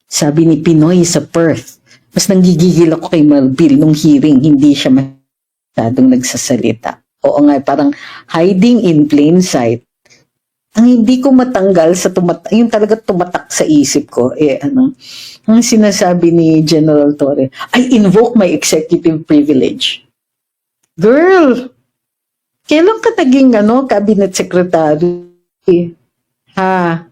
Sabi ni Pinoy sa Perth. Mas nanggigigil ako kay Marbil nung hearing, hindi siya masyadong nagsasalita. Oo nga, parang hiding in plain sight. Ang hindi ko matanggal sa yung talaga tumatak sa isip ko, ang sinasabi ni General Torre, I invoke my executive privilege. Girl, kailan ka naging cabinet secretary? Ha?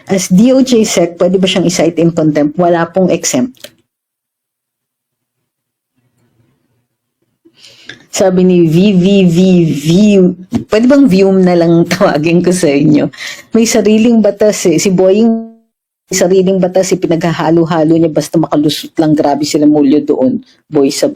As DOJ Sec, pwede ba siyang i-cite in contempt? Wala pong exempt. Sabi ni VVVV, pwede bang Vium na lang tawagin ko sa inyo? May sariling batas eh. Si Boying, may sariling batas eh. Pinaghahalo-halo niya basta makalusot lang. Grabe sila mulyo doon. Boy sa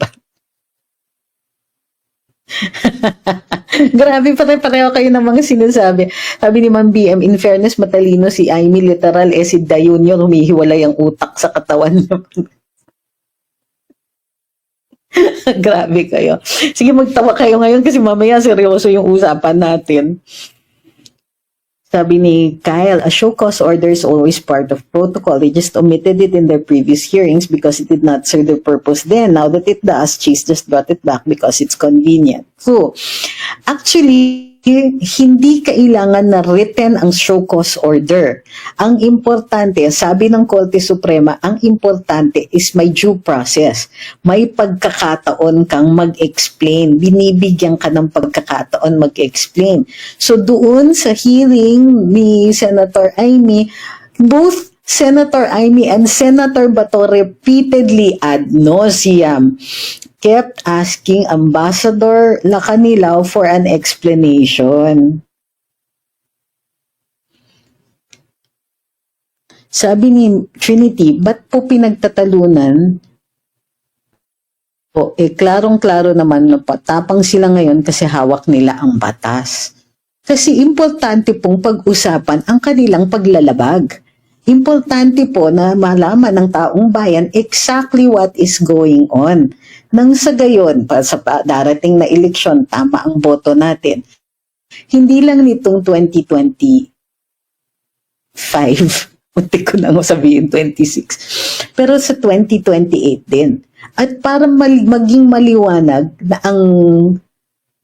Grabe, pare-pareho kayo ng mga sinasabi. Sabi ni Ma'am BM, in fairness, matalino si Amy, literal, si Dayon yun, humihiwalay ang utak sa katawan niya. Grabe kayo. Sige, magtawa kayo ngayon kasi mamaya seryoso yung usapan natin. Sabi ni Kyle, a show cause order is always part of protocol. They just omitted it in their previous hearings because it did not serve their purpose then. Now that it does, Chase just brought it back because it's convenient. So, actually, hindi kailangan na written ang show cause order. Ang importante, sabi ng Korte Suprema, ang importante is may due process. May pagkakataon kang mag-explain. Binibigyan ka ng pagkakataon mag-explain. So doon sa hearing ni Senator Amy, both Senator Amy and Senator Bato repeatedly ad nauseam kept asking Ambassador Lacanilaw for an explanation. Sabi ni Trinity, ba't po pinagtatalunan? O, klarong-klaro naman na patapang sila ngayon kasi hawak nila ang batas. Kasi importante pong pag-usapan ang kanilang paglalabag. Importante po na malaman ng taong bayan exactly what is going on. Nang sa gayon, sa darating na eleksyon, tama ang boto natin. Hindi lang nitong 2025, muntik ko na sabihin 26, pero sa 2028 din. At para maging maliwanag na ang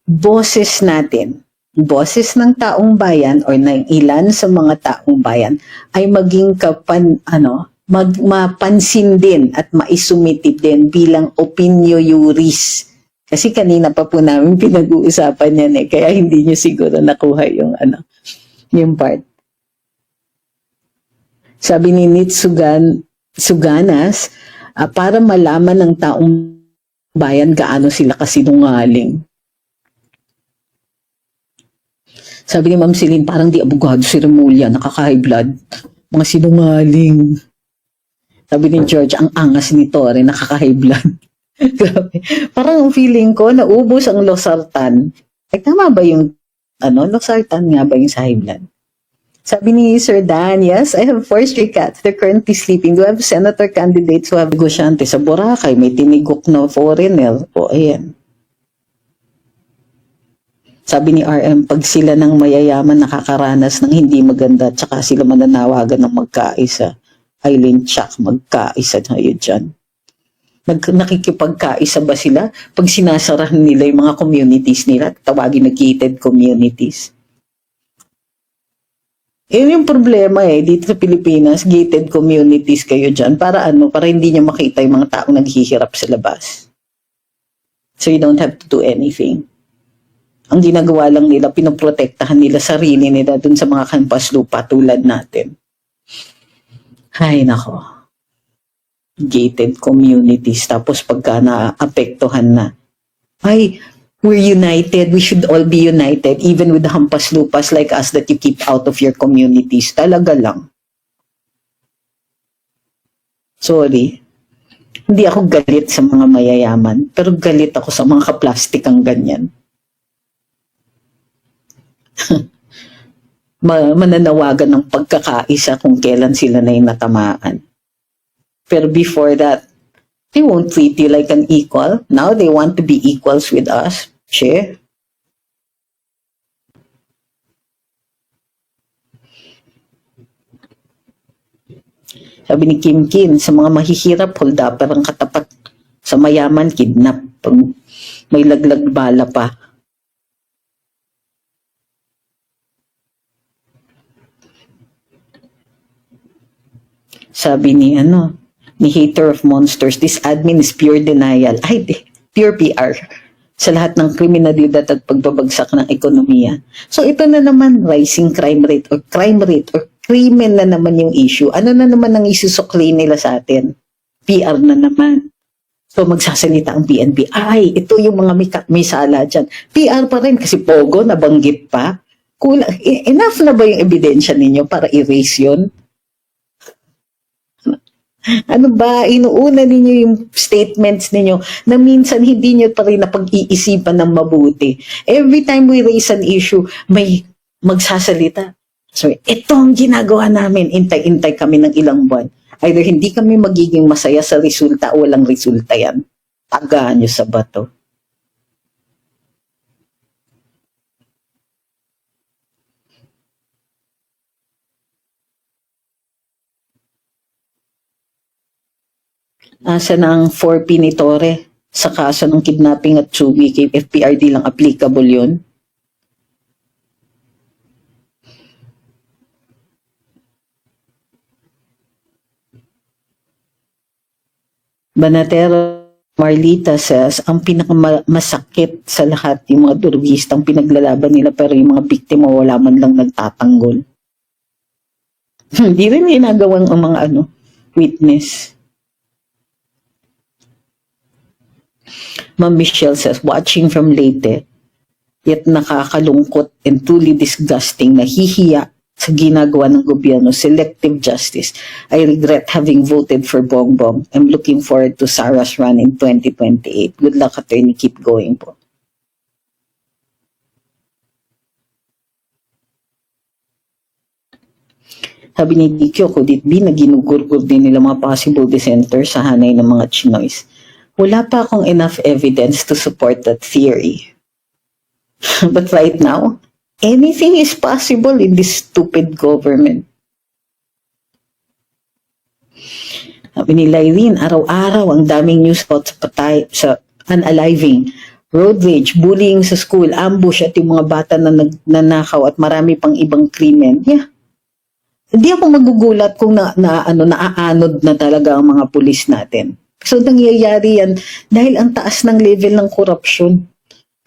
boses natin, boses ng taong bayan o ng ilan sa mga taong bayan ay maging mapansin din at maisumitid din bilang opinio juris. Kasi kanina pa po namin pinag-uusapan yan kaya hindi nyo siguro nakuha yung yung part. Sabi ni Suganas, para malaman ng taong bayan gaano sila kasinungaling. Sabi ni Ma'am Celine, parang di abogado si Remulla, nakaka-high blood. Mga sinungaling. Sabi ni George, ang angas nito, rin nakaka-high blood. Grabe. Parang ang feeling ko, naubos ang losartan. Tama ba yung, losartan nga ba yung sa high blood? Sabi ni Sir Dan, yes, I have 4 stray cats. They're currently sleeping. Do I have senator candidates who have negosyante sa Boracay? May tinigok na foreigner. O, ayan. Sabi ni RM, pag sila ng mayayaman nakakaranas ng hindi maganda, tsaka sila mananawagan ng magkaisa. Eileen Chuck, magkaisa tayo dyan. Nakikipagkaisa ba sila? Pag sinasarahan nila yung mga communities nila, tawagin na gated communities. Yun yung problema dito sa Pilipinas, gated communities kayo dyan. Para Para hindi nyo makita yung mga taong naghihirap sa labas. So you don't have to do anything. Ang ginagawa lang nila, pinoprotektahan nila sarili nila dun sa mga kampas lupa tulad natin. Ay, nako. Gated communities. Tapos pagka naapektuhan na, ay, we're united. We should all be united. Even with the hampas lupas like us that you keep out of your communities. Talaga lang. Sorry. Hindi ako galit sa mga mayayaman. Pero galit ako sa mga kaplastikang ganyan. Mananawagan ng pagkakaisa kung kailan sila na yung natamaan. Pero before that, they won't treat you like an equal. Now they want to be equals with us. Che. Sabi ni Kim Kim, sa mga mahihirap, hold-upper ang katapat. Sa mayaman, kidnap. Pag may laglag bala pa. Sabi ni ni Hater of Monsters, this admin is pure denial. Ay, pure PR. Sa lahat ng kriminalidad at pagbabagsak ng ekonomiya. So ito na naman, rising crime rate or crimen na naman yung issue. Ano na naman ang isusukli nila sa atin? PR na naman. So magsasalita ang PNP. Ay, ito yung mga may sala dyan. PR pa rin kasi Pogo, nabanggit pa. Enough na ba yung ebidensya ninyo para erase yun? Ano ba, inuuna ninyo yung statements ninyo na minsan hindi nyo pa rin napag-iisipan ng mabuti. Every time we raise an issue, may magsasalita. So, ito ang ginagawa namin. Intay-intay kami ng ilang buwan. Either hindi kami magiging masaya sa resulta o walang resulta yan. Tagaan nyo sa bato. Asa na ang 4P ni Torre sa kaso ng kidnapping at sugi kay FPRD lang applicable yun? Banatero Marlita says, ang pinakamasakit sa lahat yung mga durugistang pinaglalaban nila pero yung mga biktima wala man lang nagtatanggol. Hindi rin ginagawang ang mga witness. Ma'am Michelle says, watching from Leyte, yet nakakalungkot and truly disgusting, nahihiya sa ginagawa ng gobyerno, selective justice. I regret having voted for Bongbong. I'm looking forward to Sarah's run in 2028. Good luck, attorney. Keep going po. Sabi ni Dikyo, could it be na ginugurgur din nila mga possible dissenters sa hanay ng mga Chinoys? Wala pa akong enough evidence to support that theory. But right now, anything is possible in this stupid government. Sabi ni Lyrene, araw-araw ang daming news about sa unaliving, road rage, bullying sa school, ambush at yung mga bata na nagnanakaw at marami pang ibang krimen. Yeah. Hindi ako magugulat kung naaanod na talaga ang mga pulis natin. So, nangyayari yan dahil ang taas ng level ng korupsyon.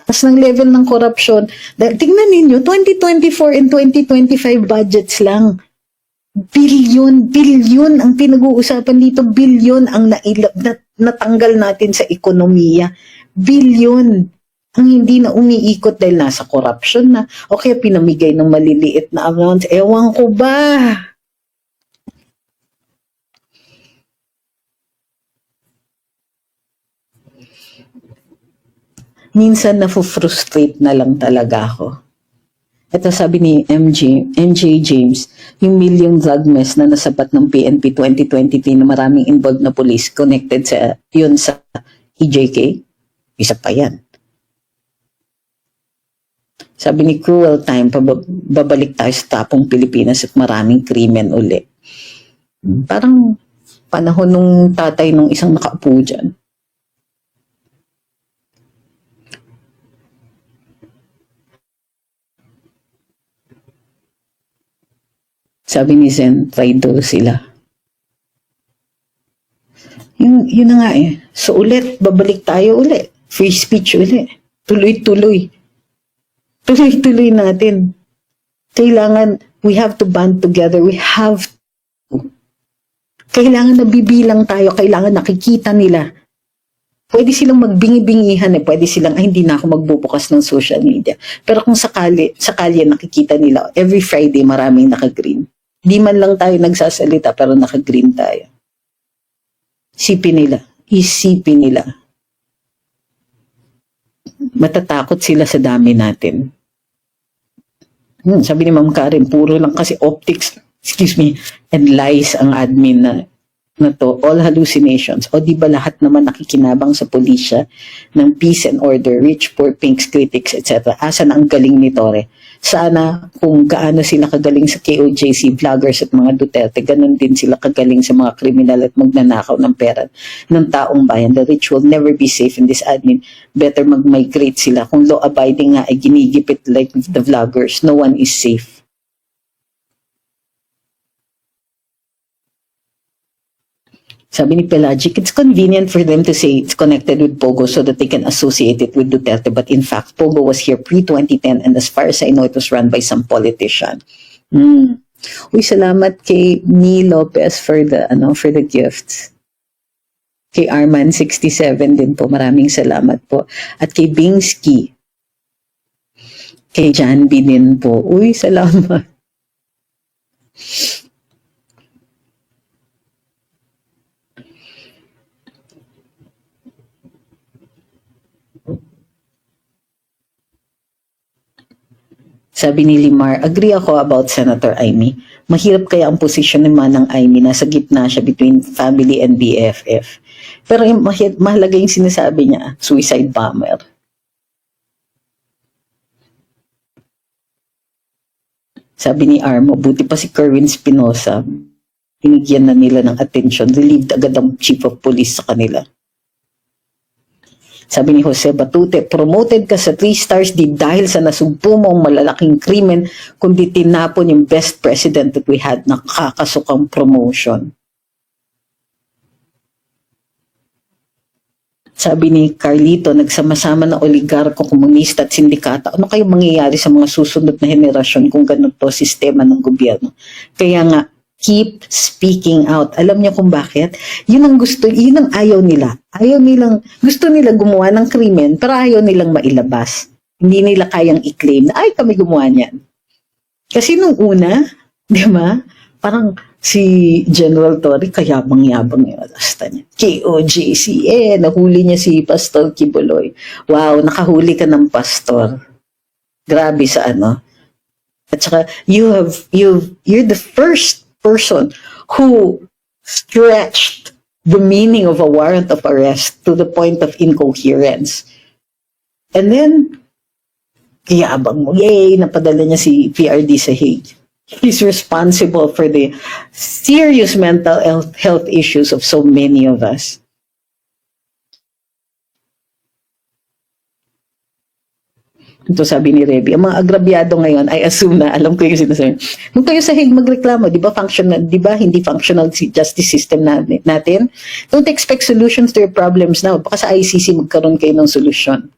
Taas ng level ng korupsyon. Tingnan ninyo, 2024 and 2025 budgets lang. Bilyon ang pinag-uusapan dito. Bilyon ang natanggal natin sa ekonomiya. Bilyon ang hindi na umiikot dahil nasa korupsyon na. O kaya pinamigay ng maliliit na amounts. Ewan ko ba? Minsan na-frustrate na lang talaga ako. Ito sabi ni MJ James, yung million drug mess na nasabat ng PNP 2023 na maraming involved na police connected sa EJK, isa pa yan. Sabi ni Cruel Time, babalik tayo sa tapong Pilipinas at maraming krimen uli. Parang panahon nung tatay nung isang nakaupo dyan. Sabi ni Zen, traitor sila. Yun na nga eh. So ulit, babalik tayo ulit. Free speech ulit. Tuloy-tuloy. Tuloy-tuloy natin. Kailangan, we have to band together. We have to. Kailangan nabibilang tayo. Kailangan nakikita nila. Pwede silang magbingi-bingihan eh. Pwede silang, hindi na ako magbubukas ng social media. Pero kung sakali nakikita nila, every Friday maraming naka-green. Di man lang tayo nagsasalita pero naka-green tayo. Isipin nila. Matatakot sila sa dami natin. Sabi ni Ma'am Karen, puro lang kasi optics, and lies ang admin na na to, all hallucinations. O di ba lahat naman nakikinabang sa pulisya ng peace and order, rich, poor, pinks, critics, etc. Asan ang galing ni Torre? Sana kung gaano sila kagaling sa KOJC, vloggers at mga Duterte, ganun din sila kagaling sa mga kriminal at magnanakaw ng pera ng taong bayan. The rich will never be safe in this admin. Better mag-migrate sila. Kung law-abiding nga ay ginigipit like the vloggers, no one is safe. Sabi ni Pelagic, it's convenient for them to say it's connected with Pogo so that they can associate it with Duterte. But in fact, Pogo was here pre-2010 and as far as I know, it was run by some politician. Uy, salamat kay Ni Lopez for the gifts. Kay Arman67 din po, maraming salamat po. At kay Bingsky. Kay Janby din po. Uy, salamat. Sabi ni Limar, agree ako about Senator Amy. Mahirap kaya ang posisyon ni Manang Amy, nasa gitna siya between family and BFF. Pero mahalaga yung sinasabi niya, suicide bomber. Sabi ni Armo, buti pa si Kerwin Spinoza, binigyan na nila ng attention, relieved agad ang chief of police sa kanila. Sabi ni Jose Batute, promoted ka sa 3 stars di dahil sa nasugpo mong malalaking krimen, kundi tinapon yung best president that we had na kakasukang promotion. Sabi ni Carlito, nagsama-sama na oligarko, komunista at sindikata. Ano kayo mangyayari sa mga susunod na henerasyon kung ganito sistema ng gobyerno? Kaya nga, keep speaking out. Alam niyo kung bakit? Yun ang ayaw nila. Gusto nila gumawa ng krimen, pero ayaw nilang mailabas. Hindi nila kayang i-claim na, ay, kami gumawa niyan. Kasi nung una, di ba, parang si General Torre, kayabang-yabang yung alasta niya. KOJC, nahuli niya si Pastor Kibuloy. Wow, nakahuli ka ng pastor. Grabe sa ano. At saka, you're the first person who stretched the meaning of a warrant of arrest to the point of incoherence. And then, kiyabang mo, yay, napadala niya si PRD sa Hague. He's responsible for the serious mental health issues of so many of us. Ito sabi ni Reby, ang mga agrabyado ngayon, I assume na, alam ko yung sinasabi. Kung kayo sa Hague magreklamo, di ba hindi functional justice system natin? Don't expect solutions to your problems now. Baka sa ICC magkaroon kayo ng solusyon.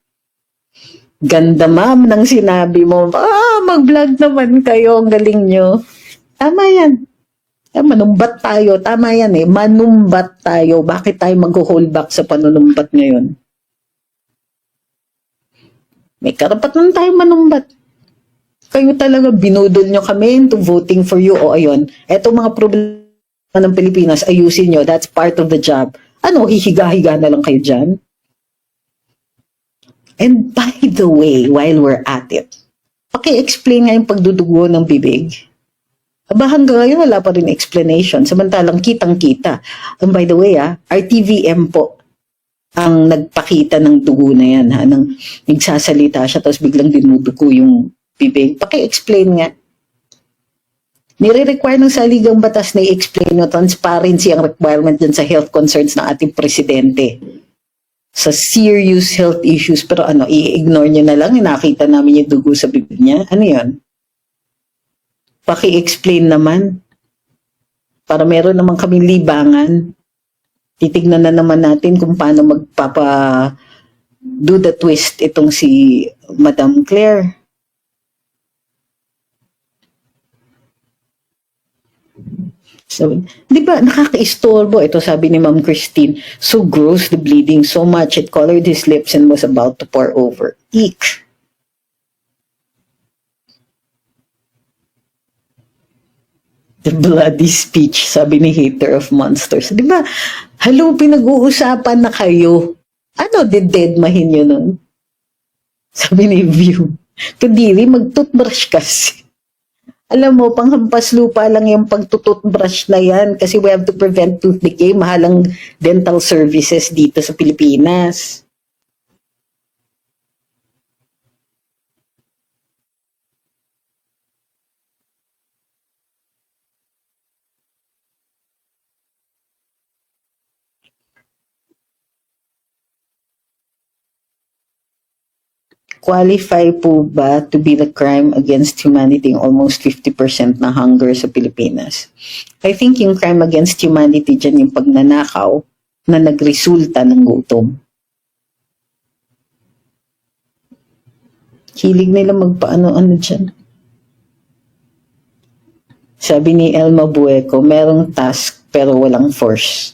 Ganda ma'am ng sinabi mo, mag-vlog naman kayo, ang galing nyo. Tama yan. Manumbat tayo, tama yan manumbat tayo. Bakit tayo mag-hold back sa panunumbat ngayon? May karapatan tayo manumbat. Kayo talaga, binudol nyo kami into voting for you. O ayun, eto mga problema ng Pilipinas, ayusin nyo. That's part of the job. Ano, hihiga-higa na lang kayo dyan? And by the way, while we're at it, paki-explain nga yung pagdudugo ng bibig. Aba hanggang ngayon, wala pa rin explanation. Samantalang kitang-kita. And by the way, RTVM po ang nagpakita ng dugo na yan, nang nagsasalita siya tapos biglang dinudugo yung bibig. Paki-explain nga. Nire-require ng saligang batas na i-explain no, transparency ang requirement dyan sa health concerns ng ating presidente. Sa serious health issues, pero i-ignore niya na lang, nakita namin yung dugo sa bibig niya. Ano yun? Paki-explain naman. Para meron naman kaming libangan. Titignan na naman natin kung paano do the twist itong si Madam Claire. So, di ba, nakaka-istorbo. Ito sabi ni Ma'am Christine, so gross the bleeding so much it colored his lips and was about to pour over. Eek. The bloody speech, sabi ni Hater of Monsters. Di ba, halo, pinag-uusapan na kayo. Ano, deadmahin nyo nun? Sabi ni View, kadiri, mag-toothbrush kasi. Alam mo, panghampas lupa lang yung pagtututbrush na yan kasi we have to prevent tooth decay. Mahalang dental services dito sa Pilipinas. Qualify po ba to be the crime against humanity yung almost 50% na hunger sa Pilipinas? I think yung crime against humanity dyan yung pagnanakaw na nagresulta ng gutom. Hilig nila magpaano-ano dyan. Sabi ni Elma Bueco, merong task pero walang force.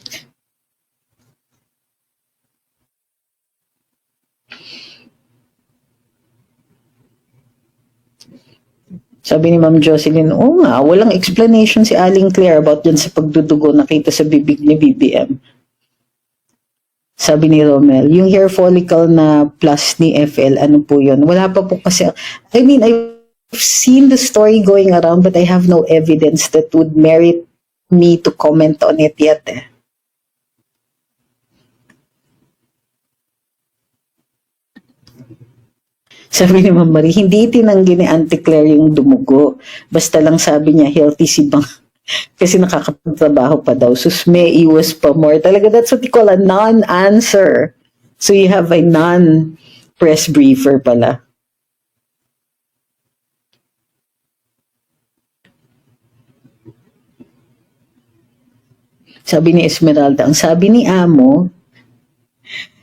Sabi ni Ma'am Jocelyn, oo nga, walang explanation si Aling Claire about dyan sa pagdudugo nakita sa bibig ni BBM. Sabi ni Romel, yung hair follicle na plus ni FL, ano po yun? Wala pa po kasi, I mean, I've seen the story going around but I have no evidence that would merit me to comment on it yet eh. Sabi ni Ma'am Marie, hindi itinanggi ni Auntie Claire yung dumugo. Basta lang sabi niya, healthy si Bang. Kasi nakakapagtrabaho pa daw. Sus, may iwas pa more. Talaga, that's what you call a non-answer. So you have a non-press briefer pala. Sabi ni Esmeralda, ang sabi ni Amo,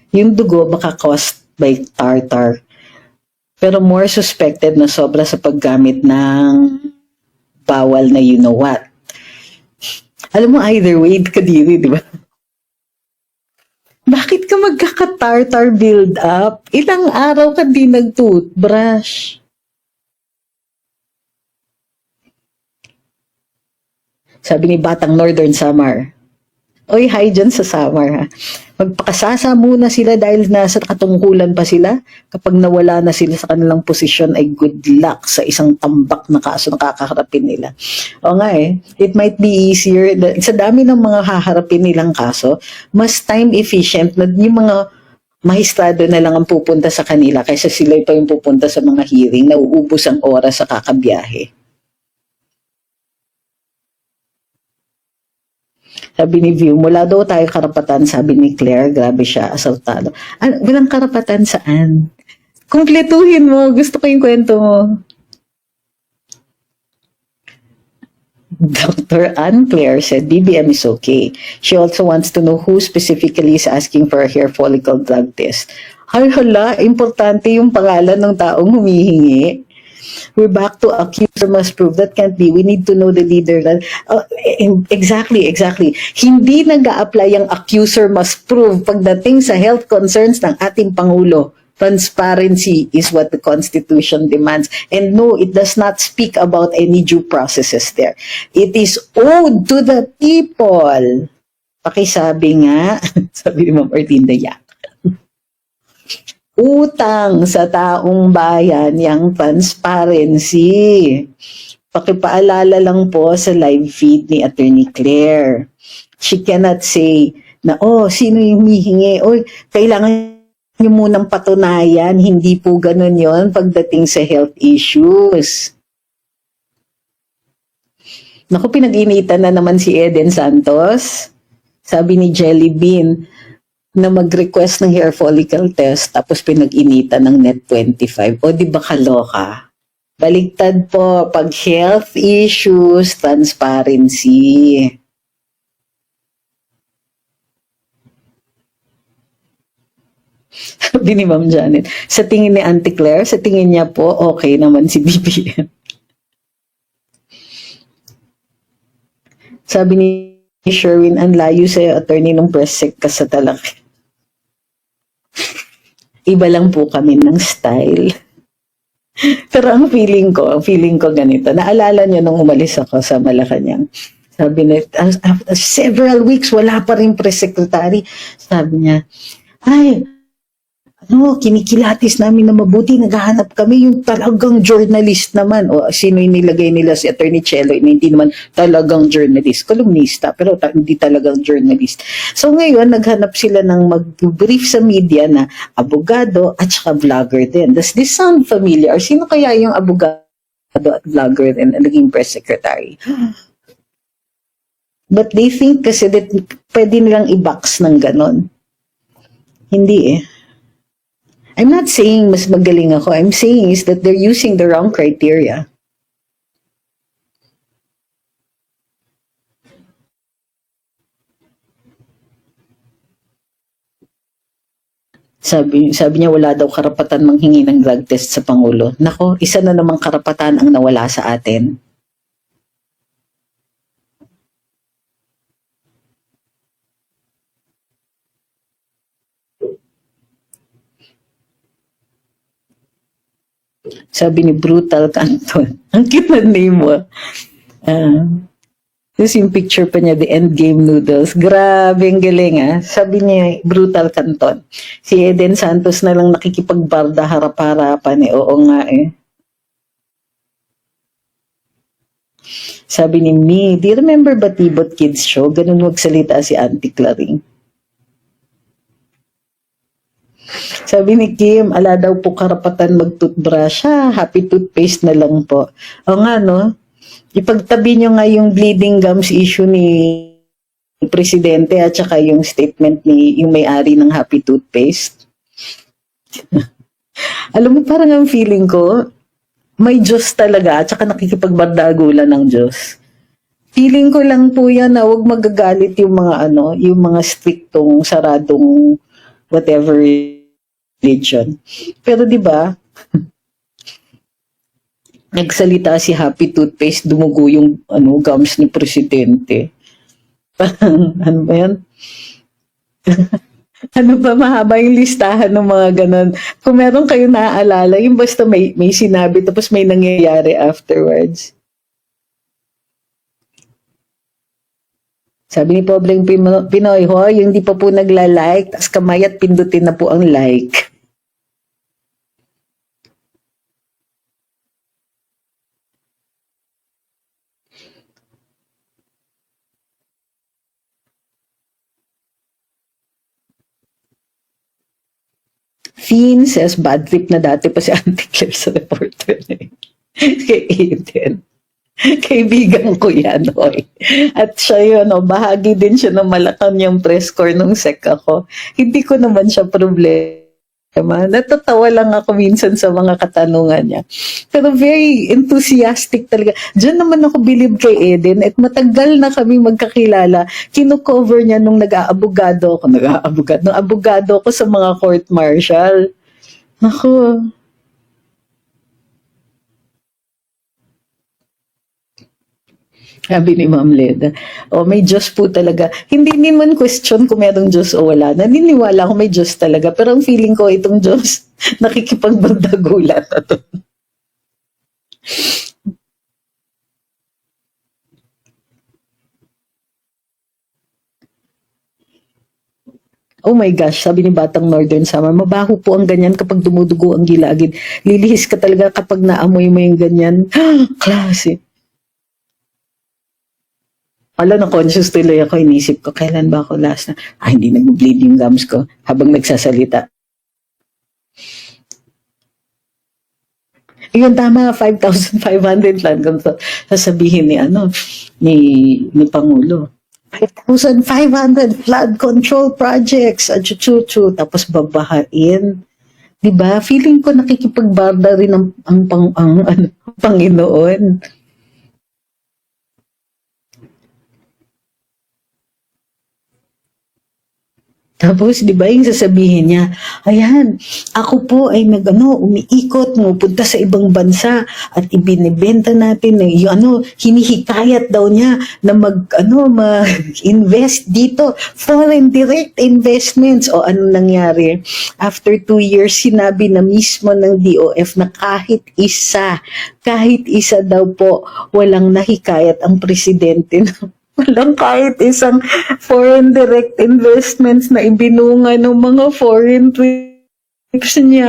yung dugo baka caused by tartar. Pero more suspected na sobra sa paggamit ng bawal na you know what. Alam mo, either way, kadiri, di ba? Bakit ka magkaka-tartar build up? Ilang araw ka di nag-toothbrush. Sabi ni Batang Northern Samar, oy, hi dyan sa Samar ha. Magpakasasa muna sila dahil nasa katungkulan pa sila. Kapag nawala na sila sa kanilang posisyon ay good luck sa isang tambak na kaso na kakaharapin nila. O nga eh, it might be easier. Sa dami ng mga haharapin nilang kaso, mas time efficient na yung mga mahistrado na lang ang pupunta sa kanila kaysa sila pa yung pupunta sa mga hearing na uubos ang oras sa kakabiyahe. Sabi ni View, mula daw tayo karapatan, sabi ni Claire, grabe siya, asaltado. Walang karapatan saan? Kumpletuhin mo, gusto ko yung kwento mo. Dr. Anne Claire said, BBM is okay. She also wants to know who specifically is asking for a hair follicle drug test. Hala, importante yung pangalan ng taong humihingi. We're back to accuser must prove. That can't be. We need to know the leader. Exactly. Hindi nag-a-apply ang accuser must prove pagdating sa health concerns ng ating Pangulo. Transparency is what the Constitution demands. And no, it does not speak about any due processes there. It is owed to the people. Pakisabi nga, sabi ni Ma'am Ortinda Yak, utang sa taong bayan yung transparency. Pakipaalala lang po sa live feed ni Attorney Claire. She cannot say na, sino yung hihingi? Kailangan nyo munang patunayan. Hindi po ganun yon pagdating sa health issues. Naku, pinag-initan na naman si Eden Santos. Sabi ni Jelly Bean, na mag-request ng hair follicle test tapos pinag-initan ng net 25. O di ba kaloka? Baligtad po, pag health issues, transparency. Sabi ni Ma'am Janet, sa tingin ni Auntie Claire, sa tingin niya po, okay naman si BBM. Sabi ni Sherwin, ang layo sa'yo, attorney ng press sec ka sa talaki. Iba lang po kami ng style. Pero ang feeling ko ganito. Naalala niyo nung umalis ako sa Malacanang. Sabi niya, after several weeks, wala pa rin press secretary. Sabi niya, kinikilatis namin na mabuti, naghahanap kami yung talagang journalist naman. O sino yung nilagay nila si Attorney Chelo, na hindi naman talagang journalist, kolumnista, pero hindi talagang journalist. So ngayon, naghanap sila ng mag-brief sa media na abogado at saka vlogger din. Does this sound familiar? Sino kaya yung abogado at vlogger din na naging press secretary? But they think kasi that pwede nilang i-box ng ganon. Hindi eh. I'm not saying mas magaling ako. I'm saying is that they're using the wrong criteria. Sabi niya wala daw karapatan manghingi ng drug test sa Pangulo. Nako, isa na namang karapatan ang nawala sa atin. Sabi ni Brutal Canton. Ang cute na name mo. Tapos yung picture pa niya, the Endgame Noodles. Grabe, ang galing Sabi niya, Brutal Canton. Si Eden Santos na lang nakikipagbarda harap-harapan Oo nga Sabi ni Mi, do you remember Batibot Kids Show? Ganun magsalita si Auntie Claring. Sabi ni Kim, ala daw po karapatan mag-toothbrush. Happy toothpaste na lang po. O nga, no? Ipagtabi nyo nga yung bleeding gums issue ni Presidente at saka yung statement ni yung may-ari ng Happy Toothpaste. Alam mo, parang ang feeling ko, may Diyos talaga at saka nakikipagbardagulan ng Diyos. Feeling ko lang po yan na huwag magagalit yung mga yung mga striktong, saradong whatever religion. Pero 'di ba? Nagsalita si Happy Toothpaste, dumugo yung gums ni Presidente. Parang, ano ba yan? Ano ba, mahaba yung listahan ng mga ganon. Kung meron kayo naaalala, yung basta may sinabi tapos may nangyayari afterwards. Sabi ni Pobreng Pinoy, yung di pa po nagla-like, tas kamay at pindutin na po ang like. Finn says, bad trip na dati pa si Auntie Claire sa reporter na yun. Kay Eden. Kaibigan ko yan, oy. At siya yun, bahagi din siya ng Malacanang press corps nung SEC ako. Hindi ko naman siya problema. Natatawa lang ako minsan sa mga katanungan niya. Pero very enthusiastic talaga. Diyan naman ako believe kay Eden at matagal na kami magkakilala. Kino-cover niya nung nung abogado ko sa mga court martial. Naku. Sabi ni Ma'am Leda, may Diyos po talaga. Hindi naman question kung merong Diyos o wala. Naniniwala ko may Diyos talaga. Pero ang feeling ko itong Diyos, nakikipagbandagulat na to. Oh my gosh, sabi ni Batang Northern Summer, mabaho po ang ganyan kapag dumudugo ang gilagid. Lilihis ka talaga kapag naamoy mo yung ganyan. Klase. Na-conscious tuloy ako, inisip ko, kailan ba ako last na, hindi nag-bleed yung gums ko habang nagsasalita. Yun, tama, 5,500 lang kung sasabihin ni Pangulo. 5,500 flood control projects, tapos babahain. Diba? Feeling ko nakikipagbarda rin ang Panginoon. Tapos, di ba, yung sasabihin niya, ayan, ako po ay umiikot, pupunta sa ibang bansa at ibinibenta natin, hinihikayat daw niya na mag-invest dito, foreign direct investments. O ano nangyari? After 2 years, sinabi na mismo ng DOF na kahit isa daw po, walang nahikayat ang presidente walang kahit isang foreign direct investments na ibinunga ng mga foreign Gusto niya.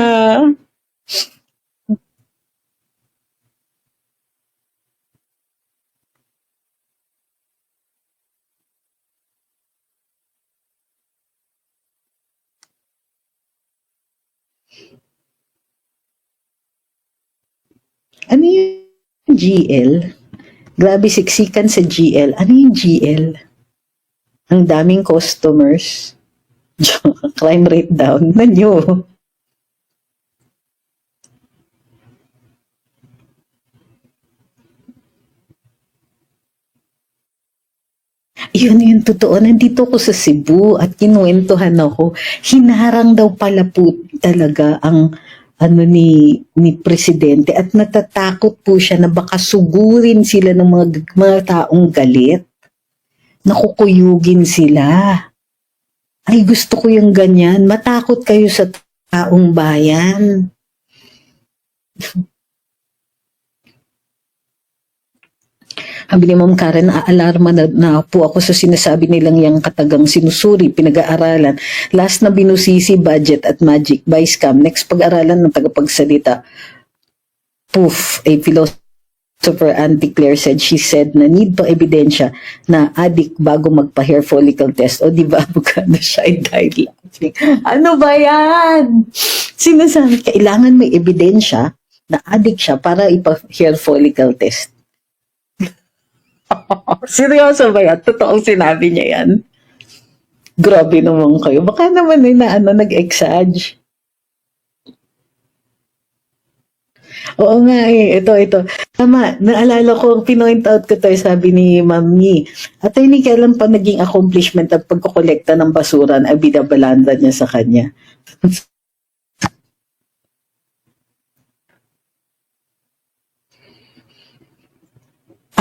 Ano yung GL? Grabe siksikan sa GL. Ano yung GL? Ang daming customers. Crime rate down. Nanyo. Yun yung totoo. Nandito ko sa Cebu at kinuwentuhan ako. Hinarang daw pala po talaga ang ni presidente at natatakot po siya na baka sugurin sila ng mga taong galit. Nakukuyugin sila. Ay, gusto ko yung ganyan. Matakot kayo sa taong bayan. Sabi ni Ma'am Karen, aalarma na po ako sa sinasabi nilang yung katagang sinusuri, pinag-aaralan. Last na binusisi, budget at magic by scam. Next pag-aralan ng tagapagsalita. Poof, a philosopher Auntie Claire said, she said na need pa ebidensya na addict bago magpa-hair follicle test. O di ba, bukano siya, I died laughing. Ano ba yan? Sinasabi, kailangan may ebidensya na addict siya para ipa-hair follicle test. Seryoso ba yan? Totoong sinabi niya yan? Grabe naman kayo. Baka naman nag-exage. Oo nga ito. Tama, naalala ko, pinoint out ko to, sabi ni Mami. At hindi kailan pa naging accomplishment at pagkukolekta ng basuran ay binabalanda niya sa kanya.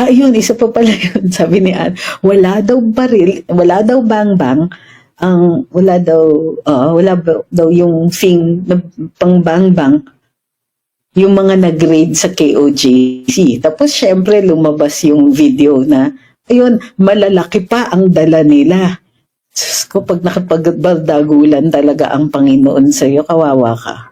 Yun, isa pa pala yun. Sabi ni Ann, wala daw baril, wala daw bang-bang, wala daw yung thing na pang bang-bang, yung mga nag-raid sa KOJC. Tapos, syempre, lumabas yung video na, ayun, malalaki pa ang dala nila. Sus ko, pag nakapagbardagulan talaga ang Panginoon sa'yo, kawawa ka.